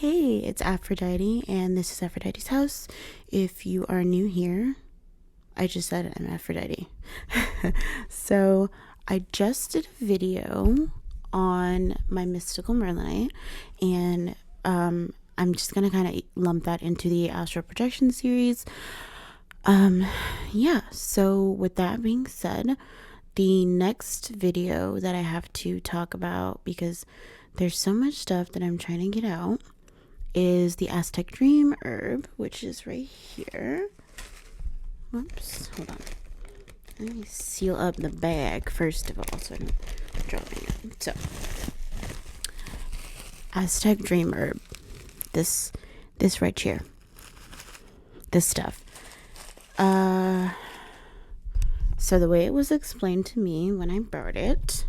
Hey, it's Aphrodite, and this is Aphrodite's house. If you are new here, I just said I'm Aphrodite. So, I just did a video on my mystical Merlinite, and I'm just gonna kind of lump that into the astral projection series. Yeah, so with that being said, the next video that I have to talk about, because there's so much stuff that I'm trying to get out, is the Aztec dream herb, which is right here. Whoops, hold on. Let me seal up the bag first of all so I don't drop it. So, Aztec dream herb. This right here. This stuff. So the way it was explained to me when I bought it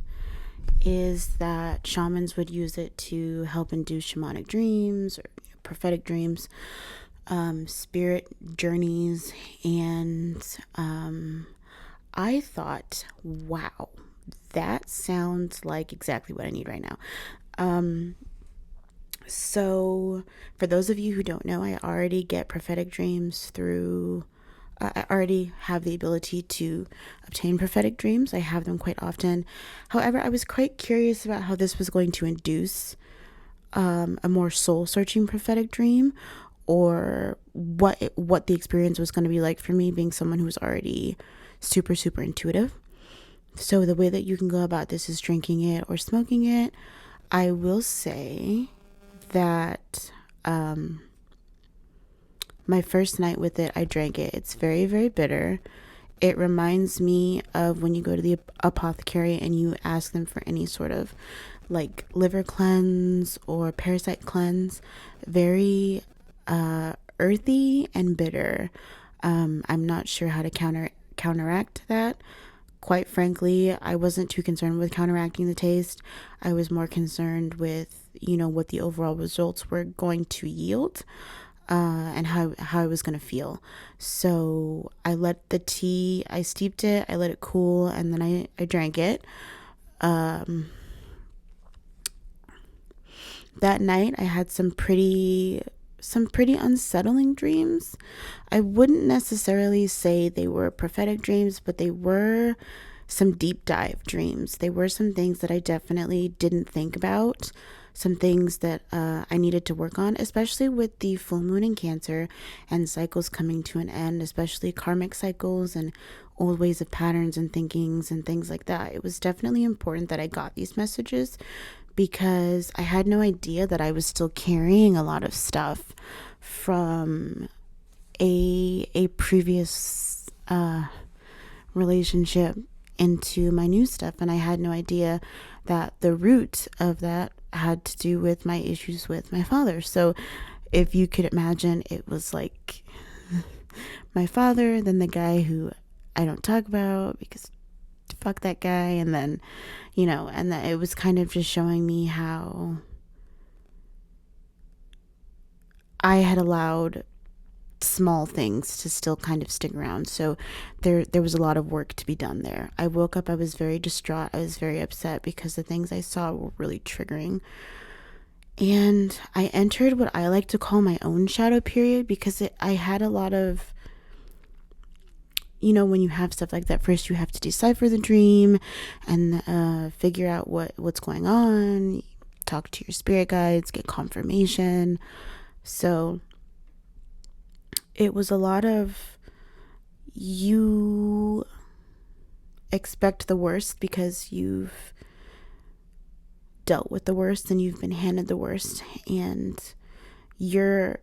is that shamans would use it to help induce shamanic dreams or prophetic dreams, spirit journeys, and I thought, wow, that sounds like exactly what I need right now. So for those of you who don't know, I already get prophetic dreams through I already have the ability to obtain prophetic dreams. I have them quite often. However, I was quite curious about how this was going to induce a more soul-searching prophetic dream, or what the experience was going to be like for me, being someone who's already super intuitive. So the way that you can go about this is drinking it or smoking it. I will say that my first night with it, I drank it. It's very bitter. It reminds me of when you go to the apothecary and you ask them for any sort of like liver cleanse or parasite cleanse. Very earthy and bitter. I'm not sure how to counteract that. Quite frankly, I wasn't too concerned with counteracting the taste. I was more concerned with, what the overall results were going to yield. And how I was going to feel. So I let the tea, I steeped it, I let it cool, and then I drank it. That night I had some pretty unsettling dreams. I wouldn't necessarily say they were prophetic dreams, but they were some deep dive dreams. They were some things that I definitely didn't think about. Some things that I needed to work on, especially with the full moon in Cancer and cycles coming to an end, especially karmic cycles and old ways of patterns and thinkings and things like that. It was definitely important that I got these messages, because I had no idea that I was still carrying a lot of stuff from a previous relationship into my new stuff, and I had no idea that the root of that had to do with my issues with my father. So if you could imagine, it was like my father, then the guy who I don't talk about because fuck that guy, and then and that it was kind of just showing me how I had allowed small things to still kind of stick around. So there was a lot of work to be done there. I woke up, I was very distraught, I was very upset because the things I saw were really triggering. And I entered what I like to call my own shadow period, because I had a lot of, when you have stuff like that, first you have to decipher the dream and figure out what's going on, talk to your spirit guides, get confirmation. So it was a lot of, you expect the worst because you've dealt with the worst and you've been handed the worst, and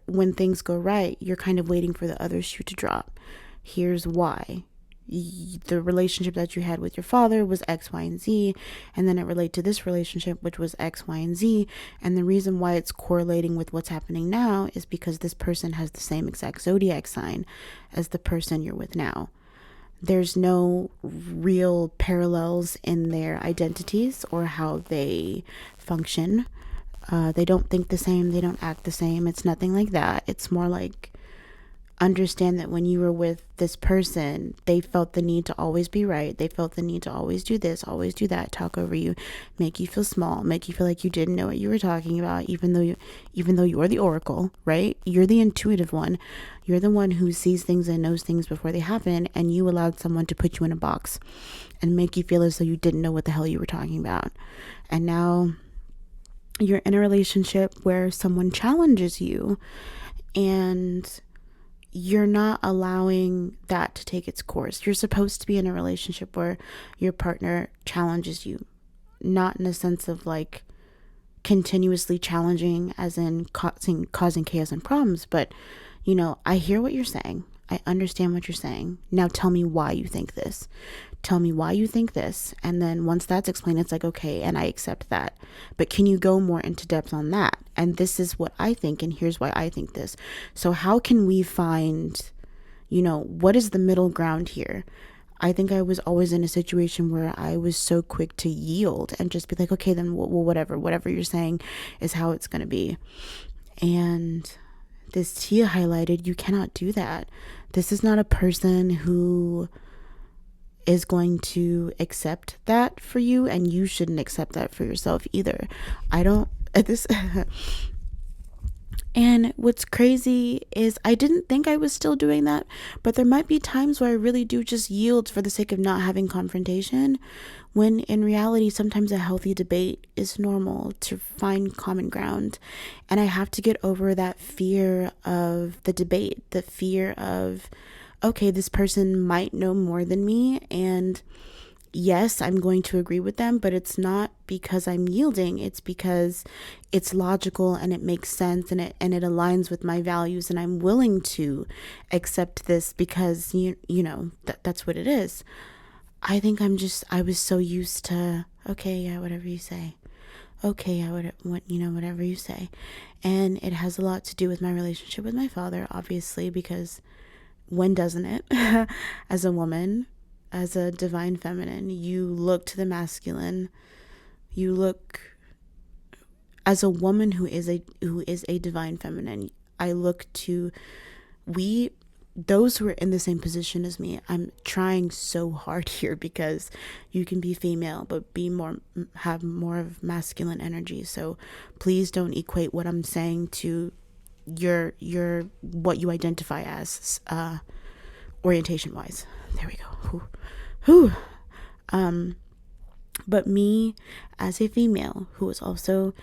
when things go right, you're kind of waiting for the other shoe to drop. Here's why. The relationship that you had with your father was X, Y, and Z, and then it related to this relationship, which was X, Y, and Z, and the reason why it's correlating with what's happening now is because this person has the same exact zodiac sign as the person you're with now. There's no real parallels in their identities or how they function. They don't think the same, they don't act the same. It's nothing like that. It's more like understand that when you were with this person, they felt the need to always be right. They felt the need to always do this, always do that, talk over you, make you feel small, make you feel like you didn't know what you were talking about, even though you're the oracle, right? You're the intuitive one. You're the one who sees things and knows things before they happen, and you allowed someone to put you in a box and make you feel as though you didn't know what the hell you were talking about. And now you're in a relationship where someone challenges you, and you're not allowing that to take its course. You're supposed to be in a relationship where your partner challenges you, not in a sense of like continuously challenging as in causing chaos and problems, but I hear what you're saying. I understand what you're saying. Now tell me why you think this. Tell me why you think this. And then once that's explained, it's like, okay, and I accept that. But can you go more into depth on that? And this is what I think, and here's why I think this. So how can we find, what is the middle ground here? I think I was always in a situation where I was so quick to yield and just be like, okay, then whatever you're saying is how it's going to be. And this Tia highlighted, you cannot do that. This is not a person who is going to accept that for you, and you shouldn't accept that for yourself either. And what's crazy is I didn't think I was still doing that, but there might be times where I really do just yield for the sake of not having confrontation, when in reality, sometimes a healthy debate is normal to find common ground. And I have to get over that fear of the debate, the fear of, okay, this person might know more than me, and yes, I'm going to agree with them, but it's not because I'm yielding. It's because it's logical and it makes sense, and it aligns with my values, and I'm willing to accept this because that's what it is. I think I was so used to, okay, yeah, whatever you say. Okay, yeah, whatever you say. And it has a lot to do with my relationship with my father, obviously, because when doesn't it? As a woman, as a divine feminine, you look to the masculine. You look, as a woman who is a divine feminine, I look to those who are in the same position as me. I'm trying so hard here because you can be female but have more of masculine energy. So please don't equate what I'm saying to your what you identify as orientation wise. There we go. Whew. But me as a female who is also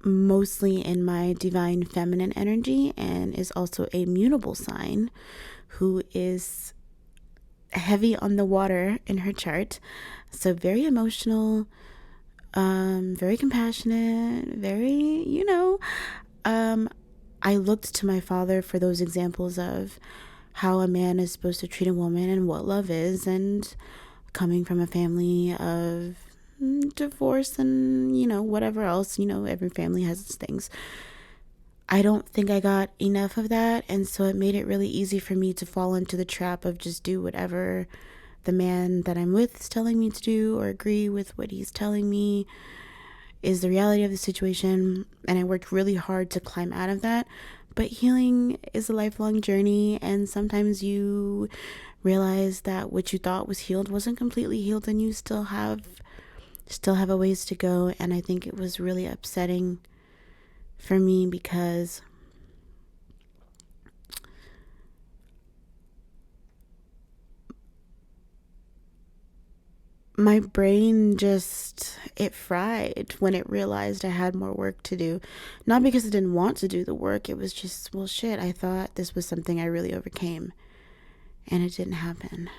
mostly in my divine feminine energy and is also a mutable sign, who is heavy on the water in her chart, so very emotional, very compassionate, very I looked to my father for those examples of how a man is supposed to treat a woman and what love is, and coming from a family of divorce and whatever else, every family has its things. I don't think I got enough of that, and so it made it really easy for me to fall into the trap of just do whatever the man that I'm with is telling me to do, or agree with what he's telling me is the reality of the situation. And I worked really hard to climb out of that, but healing is a lifelong journey, and sometimes you realize that what you thought was healed wasn't completely healed, and you still have a ways to go. And I think it was really upsetting for me because my brain it fried when it realized I had more work to do. Not because I didn't want to do the work, it was just, well, shit, I thought this was something I really overcame, and it didn't happen.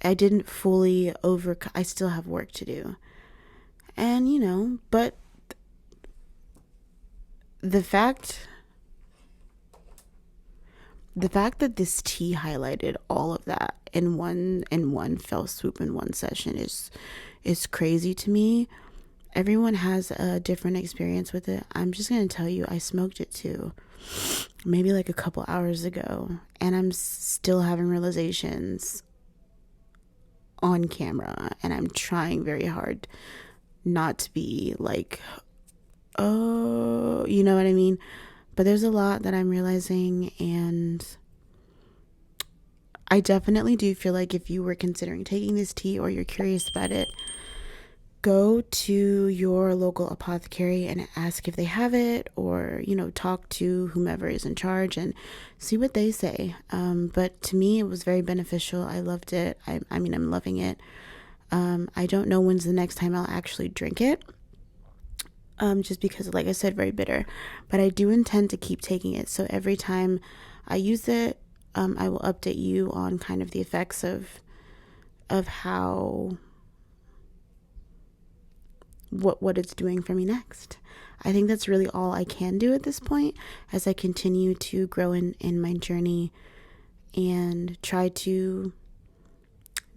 I didn't fully I still have work to do. And, but the fact that this tea highlighted all of that in one fell swoop in one session is crazy to me. Everyone has a different experience with it. I'm just going to tell you, I smoked it too, maybe like a couple hours ago, and I'm still having realizations on camera, and I'm trying very hard not to be like, oh, you know what I mean? But there's a lot that I'm realizing, and I definitely do feel like if you were considering taking this tea or you're curious about it, go to your local apothecary and ask if they have it, or, you know, talk to whomever is in charge and see what they say. But to me, it was very beneficial. I loved it. I mean, I'm loving it. I don't know when's the next time I'll actually drink it. Just because, like I said, very bitter. But I do intend to keep taking it. So every time I use it, I will update you on kind of the effects of how what it's doing for me next. I think that's really all I can do at this point as I continue to grow in my journey and try to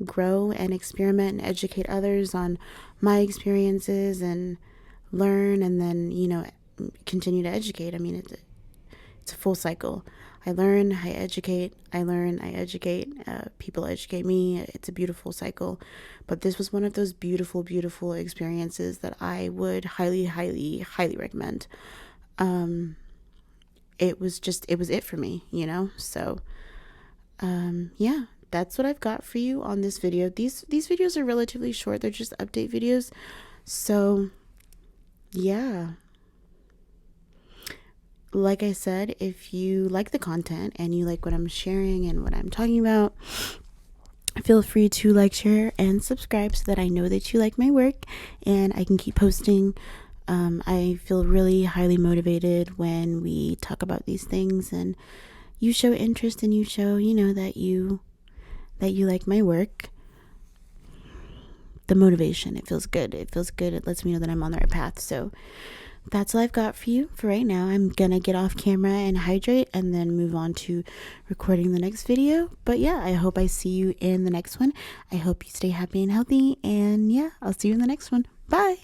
grow and experiment and educate others on my experiences and learn, and then, you know, continue to educate. I mean, it's a full cycle. I learn, I educate, I learn, I educate, people educate me. It's a beautiful cycle. But this was one of those beautiful, beautiful experiences that I would highly, highly, highly recommend. It was it for me, you know? So, yeah, that's what I've got for you on this video. These videos are relatively short. They're just update videos. So, yeah. Like I said, if you like the content and you like what I'm sharing and what I'm talking about, feel free to like, share, and subscribe so that I know that you like my work and I can keep posting. I feel really highly motivated when we talk about these things and you show interest and you show, you know, that you like my work. The motivation, it feels good. It feels good. It lets me know that I'm on the right path. So that's all I've got for you for right now. I'm gonna get off camera and hydrate and then move on to recording the next video. But yeah, I hope I see you in the next one. I hope you stay happy and healthy, and yeah, I'll see you in the next one. Bye.